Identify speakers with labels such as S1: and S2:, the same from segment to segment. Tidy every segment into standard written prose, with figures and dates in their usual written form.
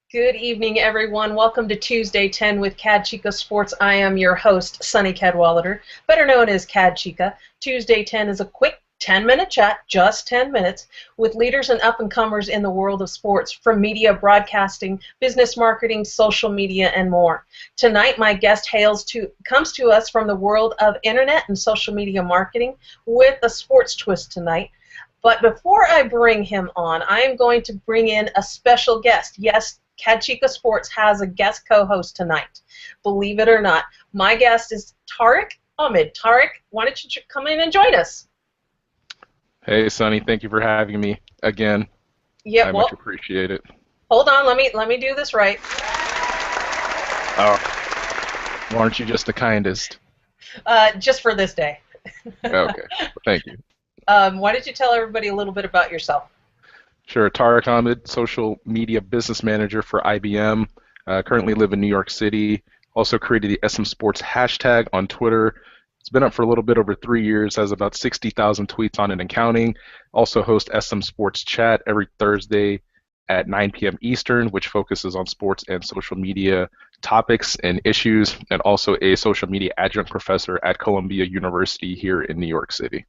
S1: Good evening, everyone. Welcome to Tuesday 10 with CadChica Sports. I am your host, Sunny Cadwallader, better known as CadChica. Tuesday 10 is a quick 10-minute chat, just 10 minutes, with leaders and up-and-comers in the world of sports, from media, broadcasting, business marketing, social media, and more. Tonight, my guest comes to us from the world of internet and social media marketing with a sports twist tonight. But before I bring him on, I am going to bring in a special guest. Yes, CadChica Sports has a guest co-host tonight. Believe it or not, my guest is Tariq Ahmad. Tariq, why don't you come in and join us?
S2: Hey, Sonny, thank you for having me again.
S1: Yeah,
S2: I much appreciate it.
S1: Hold on, let me do this right.
S2: Oh, why aren't you just the kindest?
S1: Just for this day.
S2: Okay, thank you.
S1: Why don't you tell everybody a little bit about yourself?
S2: Sure, Tariq Ahmad, social media business manager for IBM. Currently live in New York City. Also created the SM Sports hashtag on Twitter. It's been up for a little bit over 3 years. Has about 60,000 tweets on it and counting. Also host SM Sports Chat every Thursday at 9 p.m. Eastern, which focuses on sports and social media topics and issues, and also a social media adjunct professor at Columbia University here in New York City.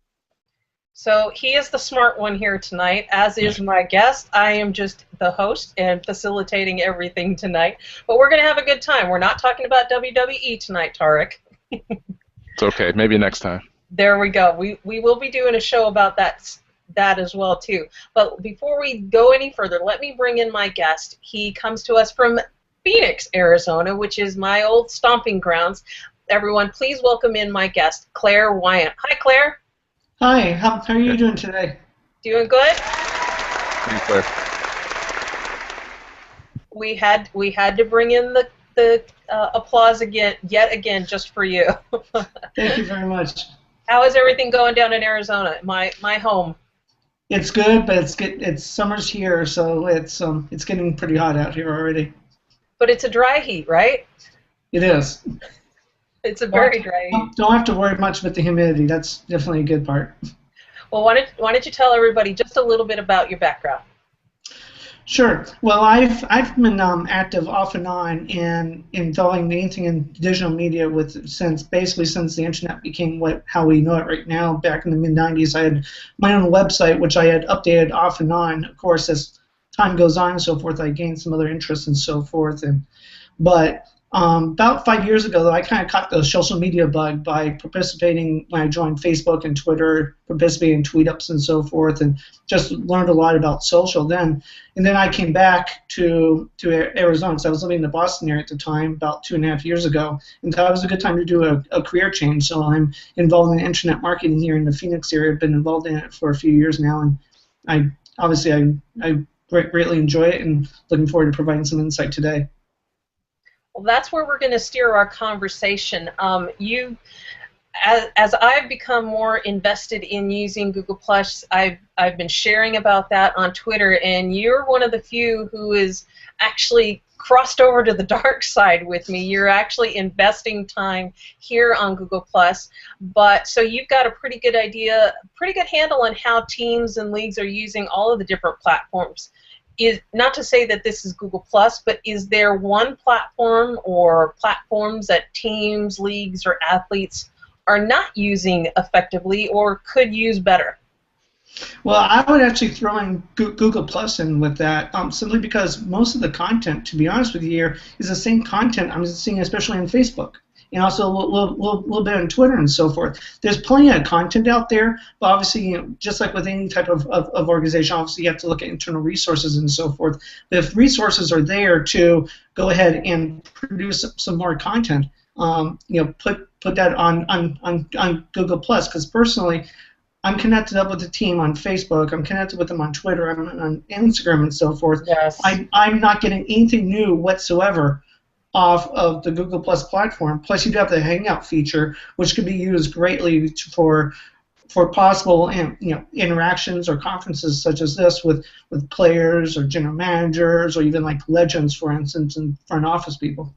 S1: So he is the smart one here tonight, as is my guest. I am just the host and facilitating everything tonight. But we're going to have a good time. We're not talking about WWE tonight, Tariq.
S2: It's okay. Maybe next time.
S1: There we go. We will be doing a show about that as well, too. But before we go any further, let me bring in my guest. He comes to us from Phoenix, Arizona, which is my old stomping grounds. Everyone, please welcome in my guest, Clair Wyant. Hi, Clair.
S3: Hi, how are you doing today?
S1: Doing good?
S2: Thanks, Claire.
S1: We had to bring in the applause yet again, just for you.
S3: Thank you very much.
S1: How is everything going down in Arizona, my home?
S3: It's good, but it's summer's here, so it's getting pretty hot out here already.
S1: But it's a dry heat, right?
S3: It is.
S1: It's a very dry heat.
S3: Don't have to worry much about the humidity. That's definitely a good part.
S1: Well, why don't you tell everybody just a little bit about your background?
S3: Sure. Well, I've been active off and on in following anything in digital media since the internet became how we know it right now. Back in the mid-90s, I had my own website, which I had updated off and on. Of course, as time goes on and so forth, I gained some other interests and so forth. But about 5 years ago, though, I kind of caught the social media bug by participating when I joined Facebook and Twitter, participating in tweet-ups and so forth, and just learned a lot about social then. And then I came back to Arizona, because I was living in the Boston area at the time, about 2.5 years ago, and thought it was a good time to do a career change. So I'm involved in internet marketing here in the Phoenix area. I've been involved in it for a few years now, and I greatly enjoy it, and looking forward to providing some insight today.
S1: Well, that's where we're going to steer our conversation. As I've become more invested in using Google+, I've been sharing about that on Twitter, and you're one of the few who is actually crossed over to the dark side with me. You're actually investing time here on Google+, but so you've got a pretty good handle on how teams and leagues are using all of the different platforms. Not to say that this is Google+, but is there one platform or platforms that teams, leagues, or athletes are not using effectively or could use better?
S3: Well, I would actually throw in Google Plus in with that, simply because most of the content, to be honest with you, here is the same content I'm seeing, especially on Facebook, and also a little bit on Twitter and so forth. There's plenty of content out there, but obviously, just like with any type of organization, obviously you have to look at internal resources and so forth. But if resources are there to go ahead and produce some more content, put that on Google Plus, because personally, I'm connected up with the team on Facebook. I'm connected with them on Twitter. I'm on Instagram and so forth.
S1: Yes.
S3: I'm not getting anything new whatsoever off of the Google Plus platform. Plus, you do have the Hangout feature, which could be used greatly for possible interactions or conferences such as this with players or general managers or even like legends, for instance, and front office people.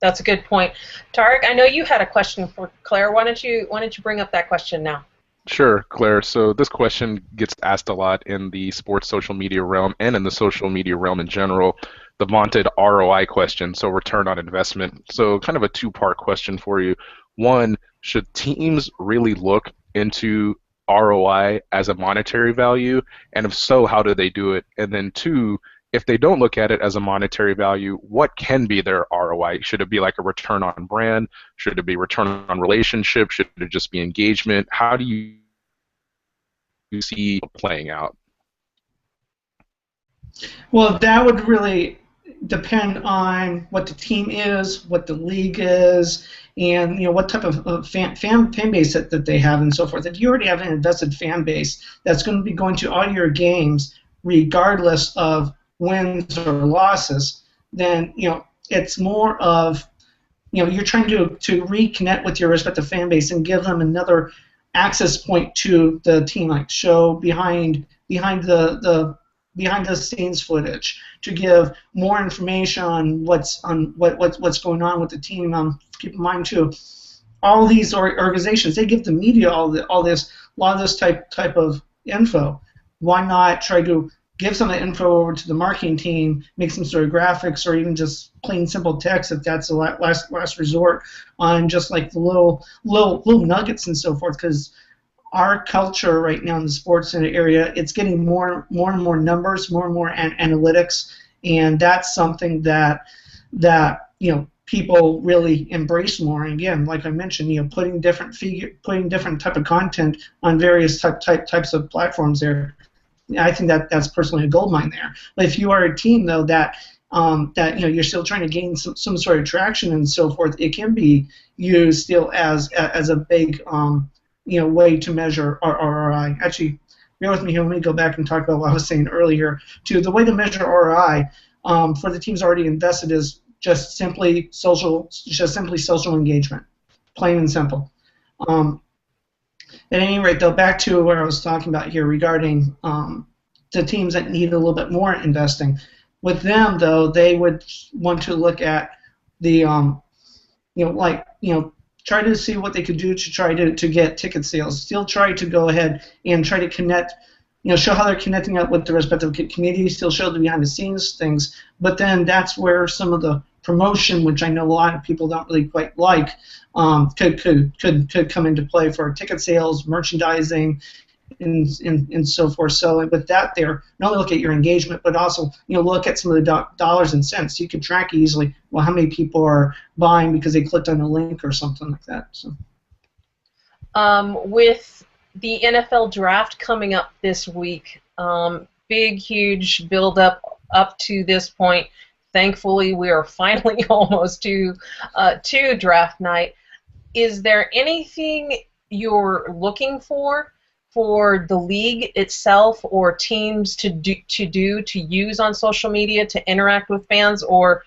S1: That's a good point. Tariq, I know you had a question for Claire. Why don't you bring up that question now?
S2: Sure, Claire. So this question gets asked a lot in the sports social media realm and in the social media realm in general, the vaunted ROI question, so return on investment. So kind of a two-part question for you. One, should teams really look into ROI as a monetary value? And if so, how do they do it? And then two, if they don't look at it as a monetary value, what can be their ROI? Should it be like a return on brand? Should it be return on relationship? Should it just be engagement? How do you see playing out?
S3: Well, that would really depend on what the team is, what the league is, and what type of fan base that they have and so forth. If you already have an invested fan base that's going to be going to all your games, regardless of wins or losses, then it's more of you're trying to reconnect with your respective fan base and give them another access point to the team, like show behind the scenes footage to give more information on what's going on with the team. Keep in mind too, all these organizations, they give the media a lot of this type of info. Why not try to give some of the info over to the marketing team, make some sort of graphics or even just plain simple text if that's the last resort on just like the little nuggets and so forth, because our culture right now in the sports area, it's getting more and more numbers, more and more analytics, and that's something that people really embrace more. And again, like I mentioned, putting different type of content on various types of platforms there. I think that's personally a gold mine there. But if you are a team though that you're still trying to gain some sort of traction and so forth, it can be used still as a big way to measure ROI. Actually, bear with me here. Let me go back and talk about what I was saying earlier. The way to measure ROI for the teams already invested is just simply social engagement, plain and simple. At any rate, though, back to what I was talking about here regarding the teams that need a little bit more investing. With them, though, they would want to look at the try to see what they could do to try to get ticket sales. Still try to go ahead and try to connect, show how they're connecting up with the respective communities, still show the behind the scenes things. But then that's where some of the promotion, which I know a lot of people don't really quite like, could come into play for ticket sales, merchandising, and so forth. So with that there, not only look at your engagement, but also look at some of the dollars and cents. You can track easily, well, how many people are buying because they clicked on a link or something like that. So.
S1: With the NFL draft coming up this week, big, huge build up to this point. Thankfully, we are finally almost to draft night. Is there anything you're looking for the league itself or teams to use on social media to interact with fans, or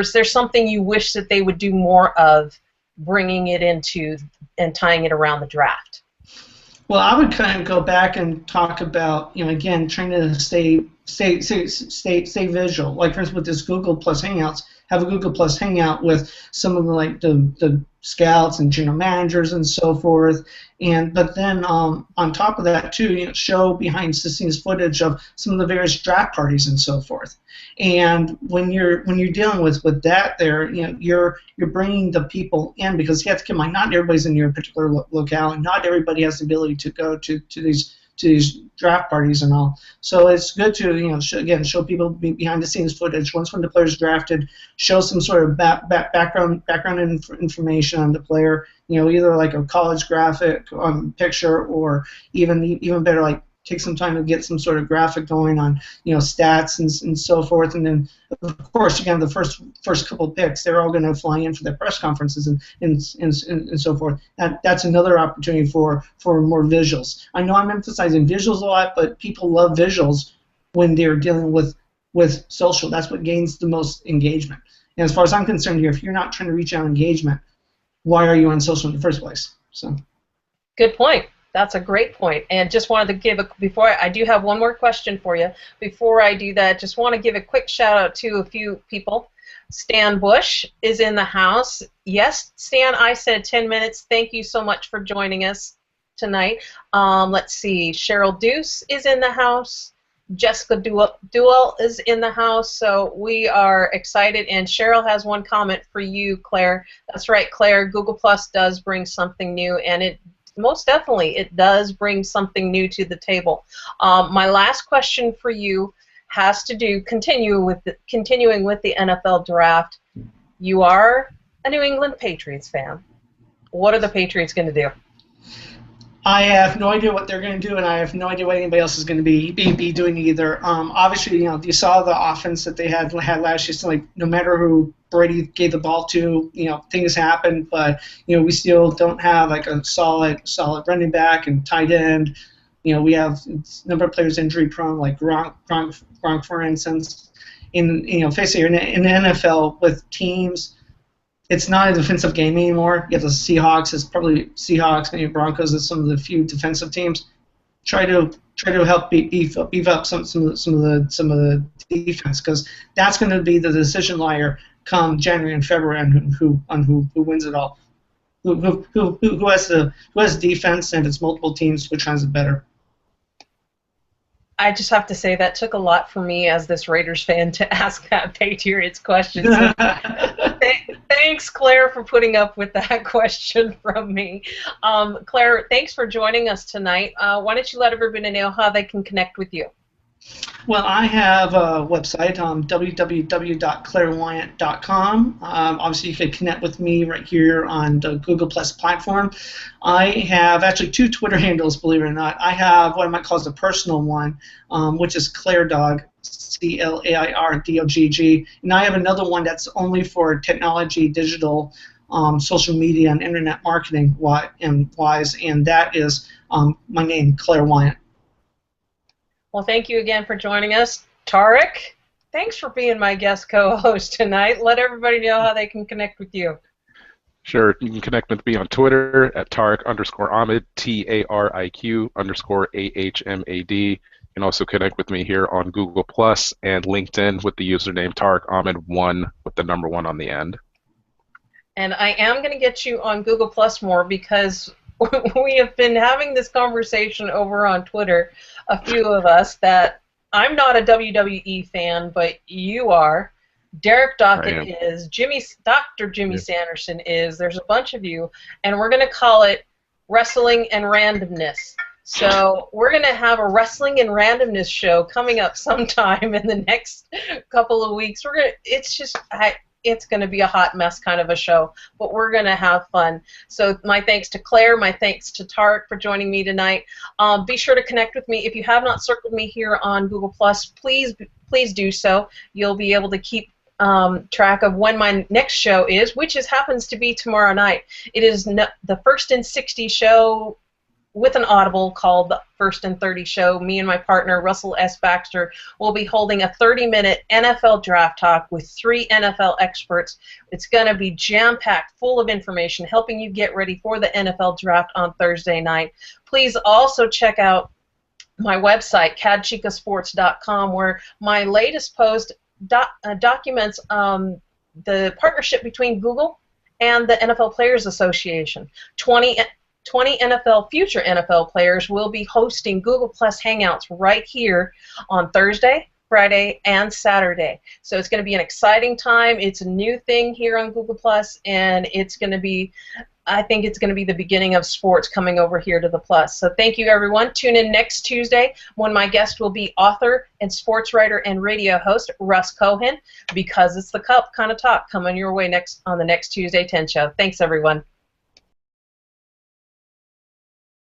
S1: is there something you wish that they would do more of, bringing it into and tying it around the draft?
S3: Well, I would kind of go back and talk about, again, trying to stay visual. Like, for instance, with this Google Plus Hangouts, have a Google Plus Hangout with some of the scouts and general managers and so forth. But then on top of that too, show behind the scenes footage of some of the various draft parties and so forth. And when you're dealing with that, there, you're bringing the people in, because you have to keep in mind, not everybody's in your particular locale, and not everybody has the ability to go to these draft parties and all. So it's good to show people behind the scenes footage. Once when the player's drafted, show some sort of background information on the player. Either like a college graphic picture, or even better, like take some time to get some sort of graphic going on stats and so forth. And then of course, again, the first couple of picks, they're all going to fly in for their press conferences and so forth. That's another opportunity for more visuals. I know I'm emphasizing visuals a lot, but people love visuals when they're dealing with social. That's what gains the most engagement. And as far as I'm concerned here, if you're not trying to reach out engagement, why are you on social in the first place? So.
S1: Good point. That's a great point. And just wanted to give before I do have one more question for you. Before I do that, just want to give a quick shout out to a few people. Stan Bush is in the house. Yes, Stan, I said 10 minutes. Thank you so much for joining us. tonight. Let's see, Cheryl Deuce is in the house. Jessica Duell is in the house, so we are excited. And Cheryl has one comment for you, Claire. That's right, Claire. Google Plus does bring something new, and it most definitely it does bring something new to the table. My last question for you has to do continuing with the NFL draft. You are a New England Patriots fan. What are the Patriots going to do?
S3: I have no idea what they're going to do, and I have no idea what anybody else is going to be doing either. Obviously, you saw the offense that they had last year. So, like, no matter who Brady gave the ball to, things happen. But we still don't have like a solid running back and tight end. We have a number of players injury prone, like Gronk, for instance. Basically, in the NFL with teams. It's not a defensive game anymore. You have the Seahawks. It's probably Seahawks, maybe Broncos, as some of the few defensive teams. Try to help beef up some of the defense, because that's going to be the decision liar come January and February on who wins it all. Who has defense, and if it's multiple teams, which one's better?
S1: I just have to say that took a lot for me as this Raiders fan to ask that Patriots question. So thanks, Claire, for putting up with that question from me. Claire, thanks for joining us tonight. Why don't you let everybody know how they can connect with you?
S3: Well, I have a website, www.clairwyant.com. Obviously, you can connect with me right here on the Google Plus platform. I have actually 2 Twitter handles, believe it or not. I have what I might call a personal one, which is ClairDog, CLAIRDOGG. And I have another one that's only for technology, digital, social media, and internet marketing wise, and that is my name, Clair Wyant.
S1: Well, thank you again for joining us. Tariq, thanks for being my guest co-host tonight. Let everybody know how they can connect with you.
S2: Sure. You can connect with me on Twitter at Tariq_Ahmad, TARIQ_AHMAD. You can also connect with me here on Google Plus and LinkedIn with the username Tariq Ahmad1 with the number 1 on the end.
S1: And I am going to get you on Google Plus more, because we have been having this conversation over on Twitter, a few of us, that I'm not a WWE fan, but you are. Derek Dockett is. Dr. Jimmy Sanderson is. There's a bunch of you, and we're going to call it Wrestling and Randomness. So we're going to have a Wrestling and Randomness show coming up sometime in the next couple of weeks. It's going to be a hot mess kind of a show, but we're going to have fun. So my thanks to Claire, my thanks to Tariq for joining me tonight. Be sure to connect with me. If you have not circled me here on Google+, please do so. You'll be able to keep track of when my next show is, which happens to be tomorrow night. It is the First and 60 show with an audible called the First and 30 Show. Me and my partner, Russell S. Baxter, will be holding a 30-minute NFL draft talk with 3 NFL experts. It's going to be jam-packed, full of information, helping you get ready for the NFL draft on Thursday night. Please also check out my website, CadChicaSports.com, where my latest post documents the partnership between Google and the NFL Players Association. 20 future NFL players will be hosting Google Plus Hangouts right here on Thursday, Friday, and Saturday. So it's going to be an exciting time. It's a new thing here on Google Plus, and I think it's going to be the beginning of sports coming over here to the Plus. So thank you, everyone. Tune in next Tuesday when my guest will be author and sports writer and radio host Russ Cohen, because it's the kind of talk coming your way next on the next Tuesday 10 show. Thanks, everyone.